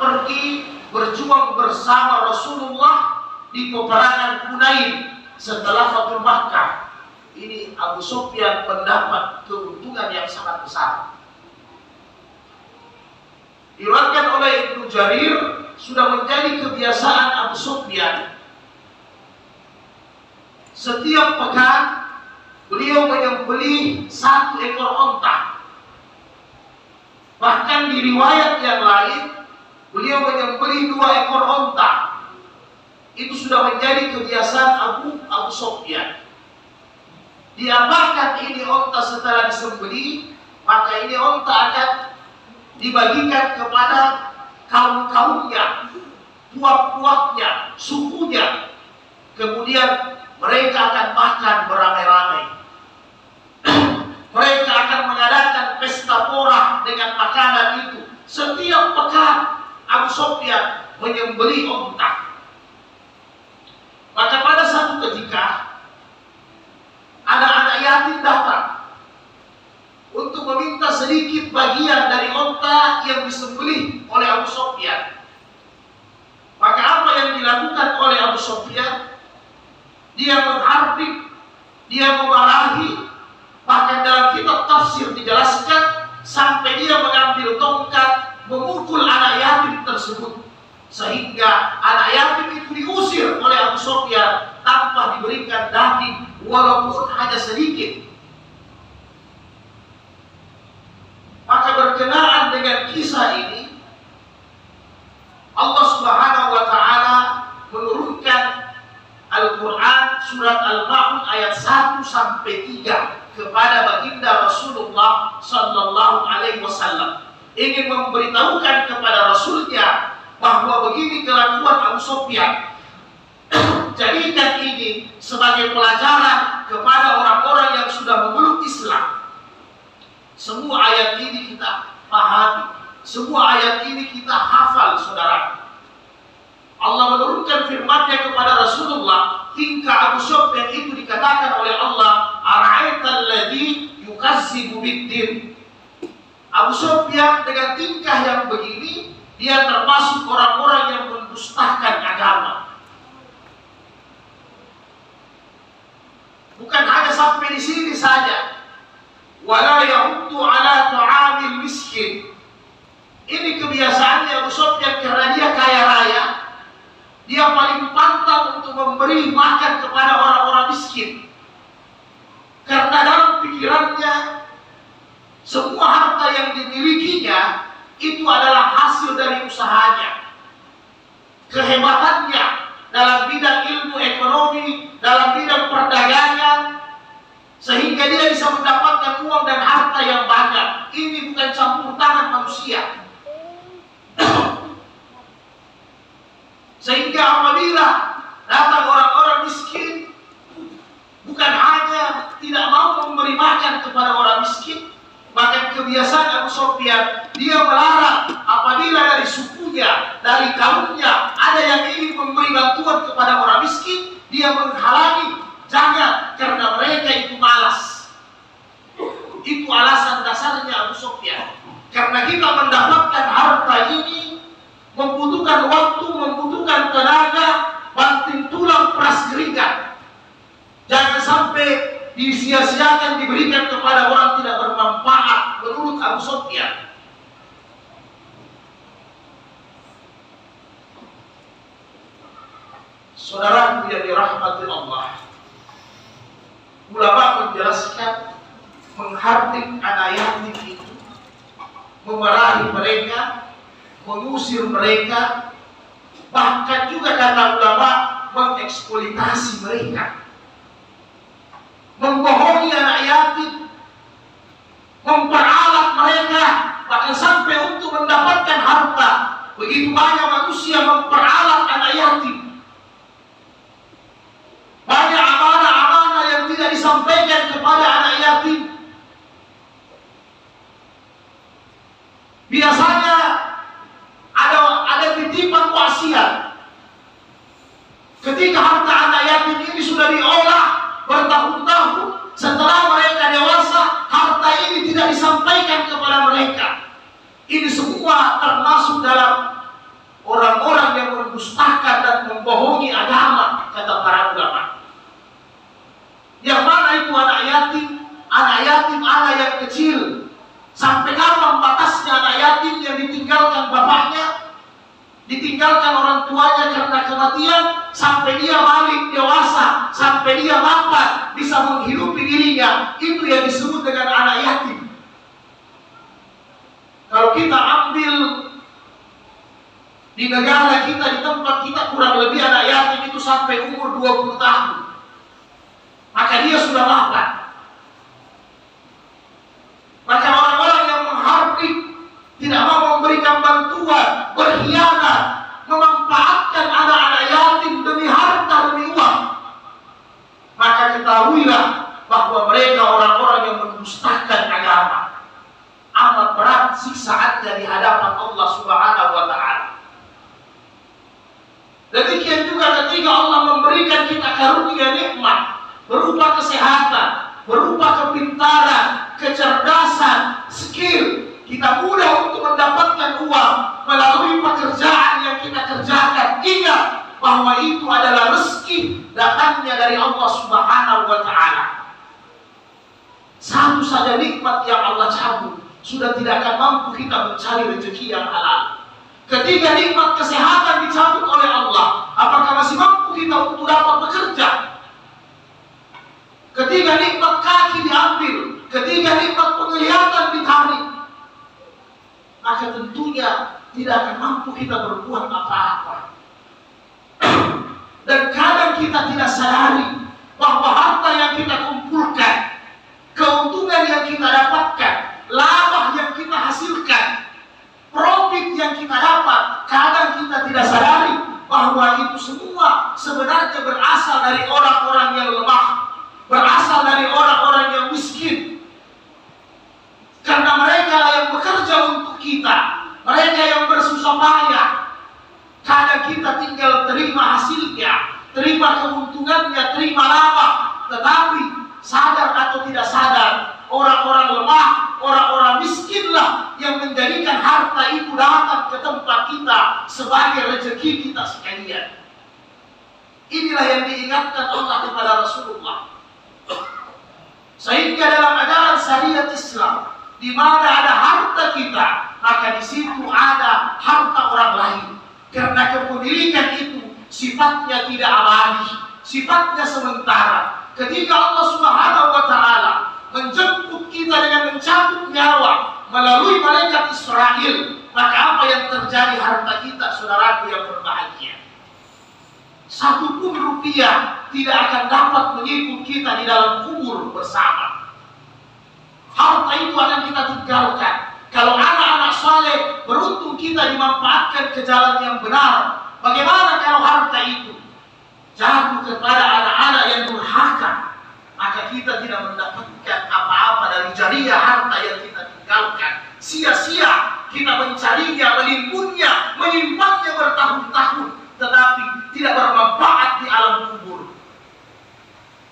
pergi berjuang bersama Rasulullah di peperangan Hunain setelah Fathul Makkah. Ini Abu Sufyan mendapat keuntungan yang sangat besar. Diriwayatkan oleh Ibnu Jarir, sudah menjadi kebiasaan Abu Sufyan setiap pekan beliau menyembelih 1 ekor onta. Bahkan di riwayat yang lain beliau menyembelih 2 ekor onta. Itu sudah menjadi kebiasaan Abu Sufyan. Diapakan ini onta setelah disembelih? Maka ini onta akan dibagikan kepada kaum-kaumnya, puak-puaknya, sukunya. Kemudian mereka akan makan beramai-ramai. Mereka akan mengadakan pesta porah dengan makanan itu. Setiap pekan Abu Sufyan menyembelih onta. Maka pada satu ketika ada anak yatim datang untuk meminta sedikit bagian dari onta yang disembelih oleh Abu Sufyan. Maka apa yang dilakukan oleh Abu Sufyan? Dia menghardik, dia memarahi. Bahkan dalam kitab tafsir dijelaskan sampai dia mengambil tongkat memukul anak yatim tersebut, sehingga anak yatim itu diusir oleh Abu Sufyan tanpa diberikan daging walaupun hanya sedikit. Maka berkenaan dengan kisah ini, Allah Subhanahu wa taala menurunkan Al-Quran surat Al-Ma'un ayat 1 sampai 3 kepada baginda Rasulullah sallallahu alaihi wasallam, ingin memberitahukan kepada Rasulnya bahwa begini kelakuan Abu Sufyan. Jadikan ini sebagai pelajaran kepada orang-orang yang sudah memeluk Islam. Semua ayat ini kita pahami, semua ayat ini kita hafal, saudara. Allah menurunkan firman-Nya kepada Rasulullah hingga Abu Sufyan itu dikatakan oleh Allah, "Ara'aital ladzi yukazzibu bid-din." Abu Sufyan dengan tingkah yang begini, dia termasuk orang-orang yang mendustakan agama. Bukan hanya sampai di sini saja. Wala yahuddu ala ta'amil miskin. Ini kebiasaannya Abu Sufyan karena dia kaya raya. Dia paling pantang untuk memberi makan kepada orang-orang miskin. Karena dalam pikirannya semua harta yang dimilikinya itu adalah hasil dari usahanya, kehebatannya dalam bidang ilmu ekonomi, dalam bidang perdagangan, sehingga dia bisa mendapatkan uang dan harta yang banyak. Ini bukan campur tangan manusia. Sehingga apabila datang orang-orang miskin, bukan hanya tidak mau memberi makan kepada orang miskin, maka kebiasaan Abu Sufyan, dia melarang apabila dari sukunya, dari kaumnya ada yang ingin memberi bantuan kepada orang miskin, dia menghalangi. Jangan, karena mereka itu malas. Itu alasan dasarnya Abu Sufyan. Karena kita mendapatkan harta ini membutuhkan waktu, membutuhkan tenaga, banting tulang, peras keringat. Jangan sampai disia-siakan, diberikan kepada orang tidak bermanfaat menurut Abu Sufyan. Saudara yang dirahmati Allah, ulama menjelaskan menghardik anak yatim itu, memarahi mereka, mengusir mereka, bahkan juga kata ulama mengeksploitasi mereka, membohongi anak yatim, memperalat mereka, bahkan sampai untuk mendapatkan harta. Begitu banyak manusia memperalat anak yatim. Banyak amanah-amanah yang tidak disampaikan kepada anak yatim. Biasanya ada titipan wasiat. Ketika harta anak yatim ini sudah diolah bertahun-tahun, setelah mereka dewasa, harta ini tidak disampaikan kepada mereka. Ini semua termasuk dalam orang-orang yang mendustakan dan membohongi agama, kata para ulama. Yang mana itu anak yatim, anak yang kecil. Sampai kapan batasnya anak yatim yang ditinggalkan bapaknya, ditinggalkan orang tuanya karena kematian, sampai dia balik dewasa, sampai dia mapan, bisa menghidupi dirinya. Itu yang disebut dengan anak yatim. Kalau kita ambil di negara kita, di tempat kita, kurang lebih anak yatim itu sampai umur 20 tahun. Maka dia sudah mapan. Maka orang-orang yang menghardik, tidak mau memberikan bantuan, berkhianat, memanfaatkan anak-anak yatim demi harta, demi uang, maka ketahuilah bahwa mereka orang-orang yang mendustakan agama. Amat berat siksaannya di hadapan Allah Subhanahu wa Ta'ala. Demikian juga ketika Allah memberikan kita karunia nikmat berupa kesehatan, berupa kepintaran, kecerdasan, skill, kita mudah untuk mendapatkan uang melalui pekerjaan yang kita kerjakan. Ingat bahwa itu adalah rezeki datangnya dari Allah Subhanahu wa Ta'ala. Satu saja nikmat yang Allah cabut, sudah tidak akan mampu kita mencari rezeki yang halal. Ketika nikmat kesehatan dicabut oleh Allah, apakah masih mampu kita untuk dapat bekerja? Ketika nikmat kaki diambil, ketika nikmat penglihatan ditarik, maka tentunya tidak akan mampu kita berbuat apa-apa. Dan kadang kita tidak sadari bahwa harta yang kita kumpulkan, keuntungan yang kita dapatkan, laba yang kita hasilkan, profit yang kita dapat, kadang kita tidak sadari bahwa itu semua sebenarnya berasal dari orang-orang yang lemah, berasal dari orang-orang yang miskin. Karena mereka yang bekerja untuk kita, mereka yang bersusah payah, kadang kita tinggal terima hasilnya, terima keuntungannya, terima laba. Tetapi sadar atau tidak sadar, orang-orang lemah, orang-orang miskinlah yang menjadikan harta itu datang ke tempat kita sebagai rezeki kita sekalian. Inilah yang diingatkan Allah kepada Rasulullah. Sehingga dalam ajaran syariat Islam, di mana ada harta kita, maka di situ ada harta orang lain. Karena kepemilikan itu sifatnya tidak abadi, sifatnya sementara. Ketika Allah Subhanahu wa Ta'ala menjemput kita dengan mencabut nyawa melalui malaikat Israel, maka apa yang terjadi harta kita, saudaraku yang berbahagia? Satu pun rupiah tidak akan dapat mengikut kita di dalam kubur bersama. Harta itu akan kita tinggalkan. Kalau anak-anak saleh, beruntung kita dimanfaatkan ke jalan yang benar. Bagaimana kalau harta itu jatuh kepada anak-anak yang durhaka? Maka kita tidak mendapatkan apa-apa dari jariah harta yang kita tinggalkan. Sia-sia kita mencarinya, menimbunnya, menyimpannya bertahun-tahun, tetapi tidak bermanfaat di alam kubur.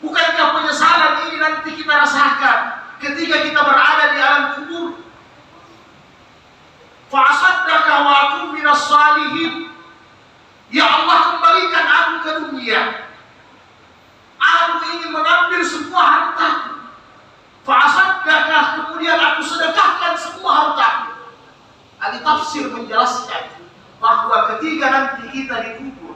Bukankah penyesalan ini nanti kita rasakan ketika kita berada di alam kubur? Fa'asaddaka wa akum minas salihin. Ya Allah, kembalikan aku ke dunia. Aku ingin mengambil semua hartaku. Fa'asaddaka, kemudian aku sedekahkan semua hartaku. Ahli tafsir menjelaskan bahwa ketika nanti kita dikubur,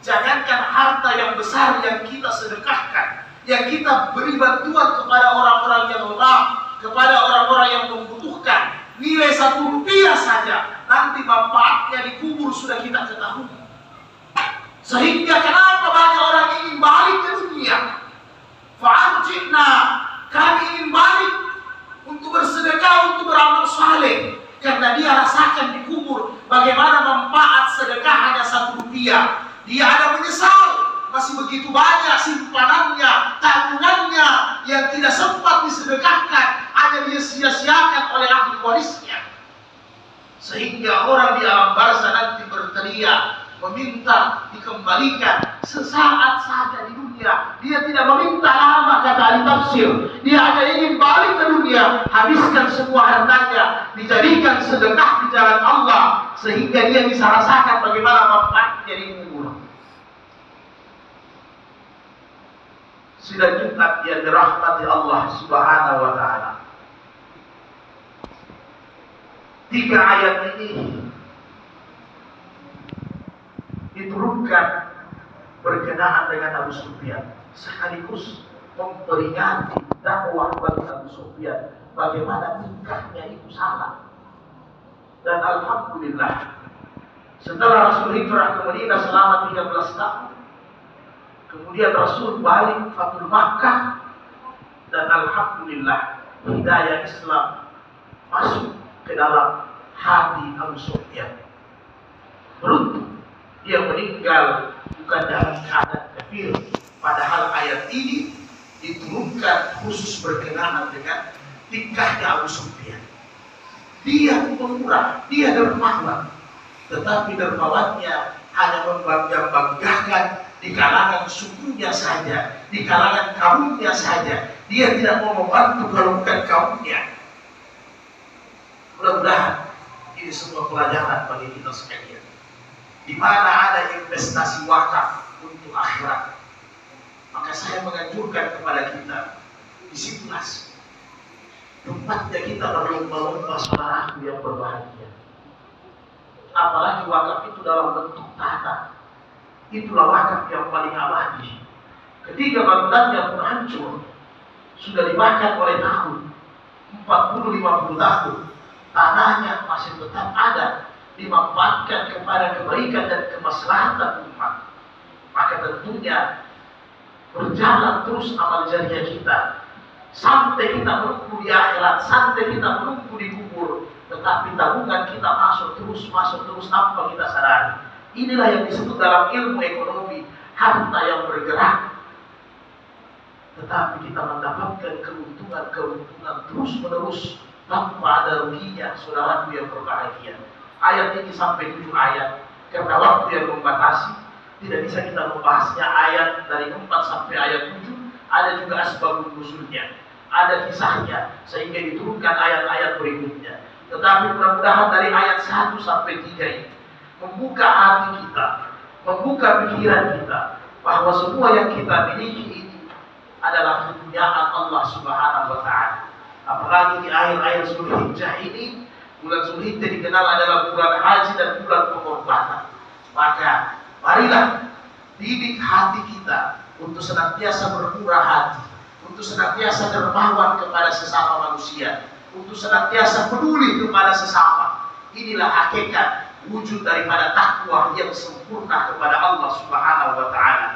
jangankan harta yang besar yang kita sedekahkan, yang kita beri bantuan kepada orang-orang yang lemah, kepada orang-orang yang membutuhkan, nilai 1 rupiah saja, nanti manfaatnya dikubur sudah kita ketahui. Sehingga kenapa banyak orang ingin balik ke dunia? Fa'arjinna, kami ingin balik untuk bersedekah, untuk beramal saleh. Karena dia rasakan di kubur bagaimana manfaat sedekah hanya 1 rupiah. Dia ada menyesal, masih begitu banyak simpanannya, tabungannya yang tidak sempat disedekahkan, hanya dia sia-siakan oleh ahli warisnya. Sehingga orang di alam barzah nanti berteriak, meminta dikembalikan sesaat saja di dunia, Dia tidak meminta lama, kata ahli tafsir. Dia hanya ingin balik ke dunia, habiskan semua hartanya, dijadikan sedekah di jalan Allah, sehingga dia bisa rasakan bagaimana manfaatnya di kubur. Sidang Jumat yang dirahmati Allah Subhanahu wa Ta'ala. 3 ayat ini diturunkan berkenaan dengan Abu Sufyan, sekaligus memperingati dakwah bagi Abu Sufyan bagaimana tingkahnya itu salah. Dan alhamdulillah, setelah Rasul hijrah ke Madinah selama 13 tahun, kemudian Rasul balik Fatul Makkah, dan alhamdulillah hidayah Islam masuk ke dalam hati Abu Sufyan. Beruntung dia meninggal bukan dalam keadaan kafir. Padahal ayat ini diturunkan khusus berkenaan dengan tingkahnya Abu Sufyan. Dia pemurah, dia dermawan, tetapi dermawannya hanya membangga-banggakan di kalangan sukunya saja, di kalangan kaumnya saja. Dia tidak mau membantu kalau bukan kaumnya. Mudah-mudahan ini semua pelajaran bagi kita sekalian. Di mana ada investasi wakaf untuk akhirat, maka saya menganjurkan kepada kita, disitulah tempatnya kita berlomba-lomba saudaraku yang berbahagia. Apalagi wakaf itu dalam bentuk tanah, itulah wakaf yang paling abadi. Ketika bangunannya pun hancur, sudah dimakan oleh tahun 40-50 tahun, tanahnya masih tetap ada, dimanfaatkan kepada kebaikan dan kemaslahatan umat. Maka tentunya berjalan terus amal jariah kita sampai kita menunggu di akhirat, sampai kita menunggu di kubur. Tetapi tabungan kita masuk terus tanpa kita sadari. Inilah yang disebut dalam ilmu ekonomi harta yang bergerak. Tetapi kita mendapatkan keuntungan terus menerus tanpa ada ruginya, saudaraku yang berbahagia. Ayat ini sampai 7 ayat, karena waktu yang membatasi, tidak bisa kita membahasnya ayat dari 4 sampai ayat 7. Ada juga asbabun nuzulnya, ada kisahnya, sehingga diturunkan ayat-ayat berikutnya. Tetapi mudah-mudahan dari ayat 1 sampai 3 ini membuka hati kita, membuka pikiran kita, bahwa semua yang kita miliki ini adalah kemuliaan Allah Subhanahu wa Ta'ala. Apalagi di akhir-akhir Zulhijjah ini, bulan Zulhijjah dikenal adalah bulan haji dan bulan pengorbanan. Maka marilah didik hati kita untuk senantiasa bermurah hati, untuk senantiasa dermawan kepada sesama manusia, untuk senantiasa peduli kepada sesama. Inilah hakikat wujud daripada takwa yang sempurna kepada Allah Subhanahu wa Ta'ala.